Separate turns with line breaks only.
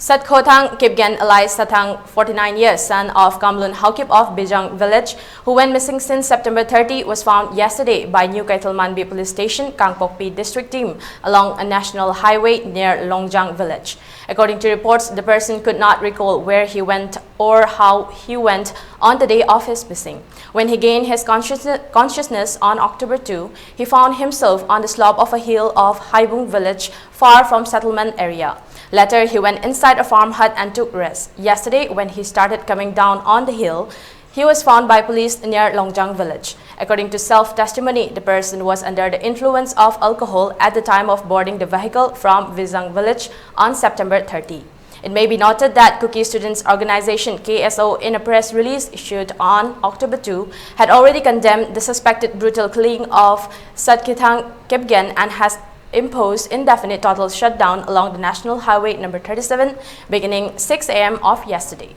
Satkhothang Kipgen, alias Sathang, 49 years, son of Kamlun Haukip of Bijang village, who went missing since September 30, was found yesterday by New Keithel Manbi Police Station, Kangpokpi district team, along a national highway near Longjang village. According to reports, the person could not recall where he went or how he went on the day of his missing. When he gained his consciousness on October 2, he found himself on the slope of a hill of Haibung village, far from settlement area. Later, he went inside a farm hut and took rest. Yesterday, when he started coming down on the hill, he was found by police near Longjang village. According to self-testimony, the person was under the influence of alcohol at the time of boarding the vehicle from Bijang village on September 30. It may be noted that Kuki Students Organization KSO, in a press release issued on October 2, had already condemned the suspected brutal killing of Satkhothang Kipgen and has imposed indefinite total shutdown along the National Highway number 37 beginning 6 a.m. of yesterday.